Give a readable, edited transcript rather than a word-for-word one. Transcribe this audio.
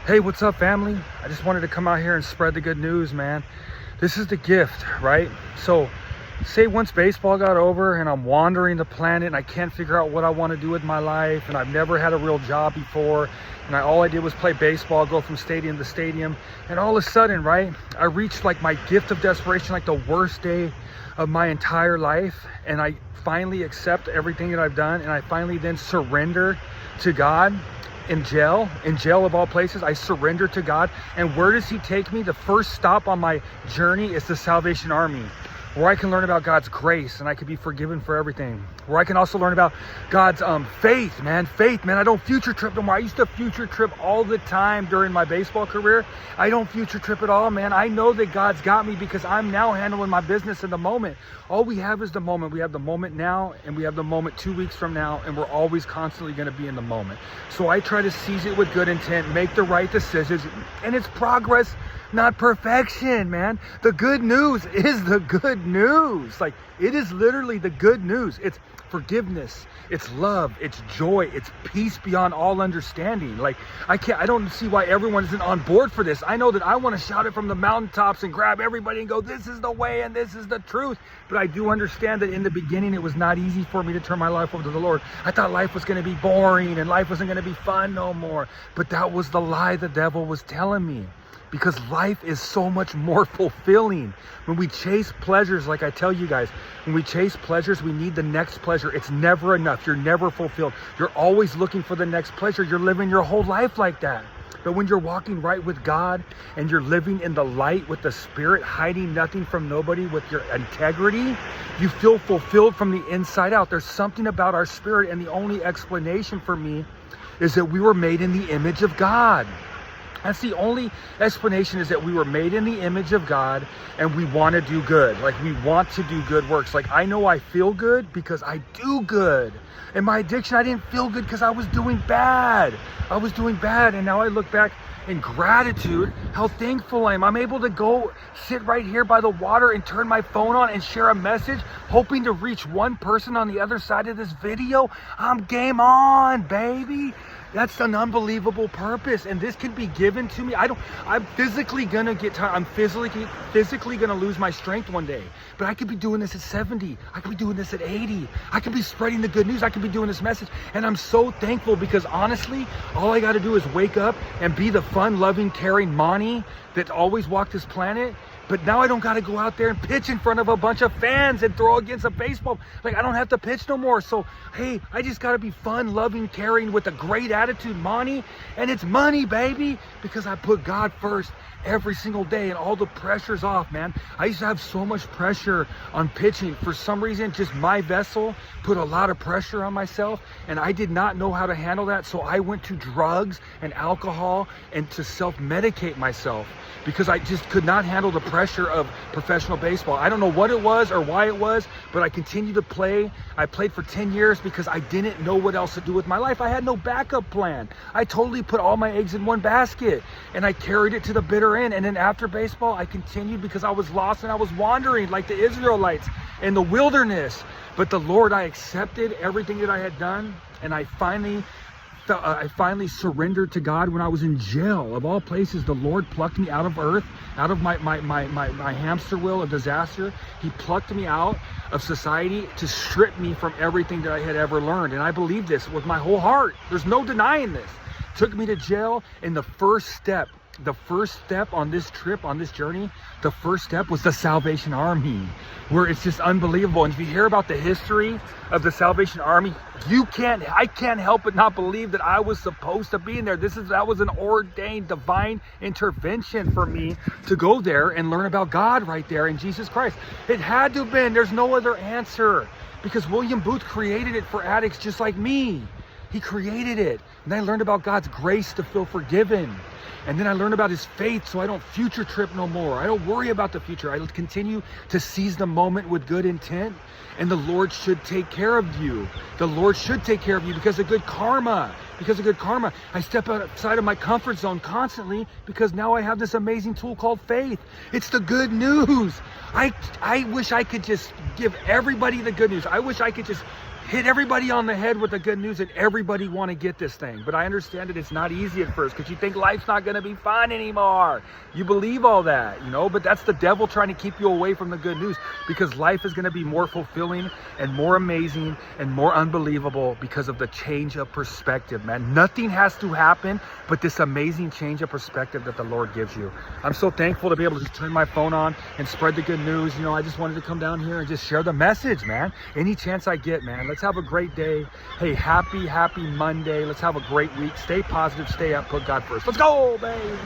Hey, what's up, family? I just wanted to come out here and spread the good news, man. This is the gift, right? So, say once baseball got over and I'm wandering the planet and I can't figure out what I want to do with my life, and I've never had a real job before, and all I did was play baseball, go from stadium to stadium, and all of a sudden, right, I reached like my gift of desperation, like the worst day of my entire life, and I finally accept everything that I've done, and I finally then surrender to God. In jail of all places, I surrender to God. And where does he take me? The first stop on my journey is the Salvation Army, where I can learn about God's grace and I can be forgiven for everything. Where I can also learn about God's faith, man. I don't future trip no more. I used to future trip all the time during my baseball career. I don't future trip at all, man. I know that God's got me because I'm now handling my business in the moment. All we have is the moment. We have the moment now, and we have the moment 2 weeks from now, and we're always constantly going to be in the moment. So I try to seize it with good intent, make the right decisions, and it's progress, not perfection, man. The good news is the good news. Like, it is literally the good news. It's forgiveness, it's love, it's joy, it's peace beyond all understanding. Like, I don't see why everyone isn't on board for this. I know that I want to shout it from the mountaintops and grab everybody and go, this is the way and this is the truth. But I do understand that in the beginning, it was not easy for me to turn my life over to the Lord. I thought life was going to be boring and life wasn't going to be fun no more. But that was the lie the devil was telling me. Because life is so much more fulfilling. When we chase pleasures, like I tell you guys, when we chase pleasures, we need the next pleasure. It's never enough. You're never fulfilled. You're always looking for the next pleasure. You're living your whole life like that. But when you're walking right with God and you're living in the light with the Spirit, hiding nothing from nobody with your integrity, you feel fulfilled from the inside out. There's something about our spirit, and the only explanation for me is that we were made in the image of God. That's the only explanation, is that we were made in the image of God and we want to do good. Like, we want to do good works. Like, I know I feel good because I do good. In my addiction, I didn't feel good because I was doing bad. I was doing bad. And now I look back in gratitude, how thankful I am. I'm able to go sit right here by the water and turn my phone on and share a message, hoping to reach one person on the other side of this video. I'm game on, baby. That's an unbelievable purpose, and this can be given to me. I'm physically gonna get tired. I'm physically gonna lose my strength one day. But I could be doing this at 70. I could be doing this at 80. I could be spreading the good news. I could be doing this message. And I'm so thankful, because honestly, all I gotta do is wake up and be the fun, loving, caring Monty that always walked this planet. But now I don't got to go out there and pitch in front of a bunch of fans and throw against a baseball. Like, I don't have to pitch no more. So, hey, I just got to be fun, loving, caring with a great attitude, Monty. And it's money, baby, because I put God first every single day, and all the pressure's off, man. I used to have so much pressure on pitching. For some reason, just my vessel put a lot of pressure on myself, and I did not know how to handle that. So I went to drugs and alcohol and to self-medicate myself, because I just could not handle the pressure of professional baseball. I don't know what it was or why it was, but I continued to play. I played for 10 years because I didn't know what else to do with my life. I had no backup plan. I totally put all my eggs in one basket, and I carried it to the bitter end. And then after baseball, I continued because I was lost and I was wandering like the Israelites in the wilderness. But the Lord, I accepted everything that I had done, and I finally surrendered to God when I was in jail. Of all places, the Lord plucked me out of earth, out of my hamster wheel of disaster. He plucked me out of society to strip me from everything that I had ever learned. And I believe this with my whole heart. There's no denying this. Took me to jail, and the first step on this trip, on this journey, the first step was the Salvation Army, where it's just unbelievable. And if you hear about the history of the Salvation Army, I can't help but not believe that I was supposed to be in there. That was an ordained divine intervention for me to go there and learn about God right there in Jesus Christ. It had to have been. There's no other answer, because William Booth created it for addicts just like me. He created it. And I learned about God's grace to feel forgiven. And then I learned about his faith, so I don't future trip no more. I don't worry about the future. I continue to seize the moment with good intent. And the Lord should take care of you. The Lord should take care of you because of good karma. Because of good karma. I step outside of my comfort zone constantly because now I have this amazing tool called faith. It's the good news. I wish I could just give everybody the good news. I wish I could just hit everybody on the head with the good news and everybody want to get this thing. But I understand that it's not easy at first because you think life's not going to be fun anymore. You believe all that, you know, but that's the devil trying to keep you away from the good news, because life is going to be more fulfilling and more amazing and more unbelievable because of the change of perspective, man. Nothing has to happen but this amazing change of perspective that the Lord gives you. I'm so thankful to be able to just turn my phone on and spread the good news. You know, I just wanted to come down here and just share the message, man. Any chance I get, man. Let's have a great day. Hey, happy Monday. Let's have a great week. Stay positive, stay up, put God first. Let's go, babe.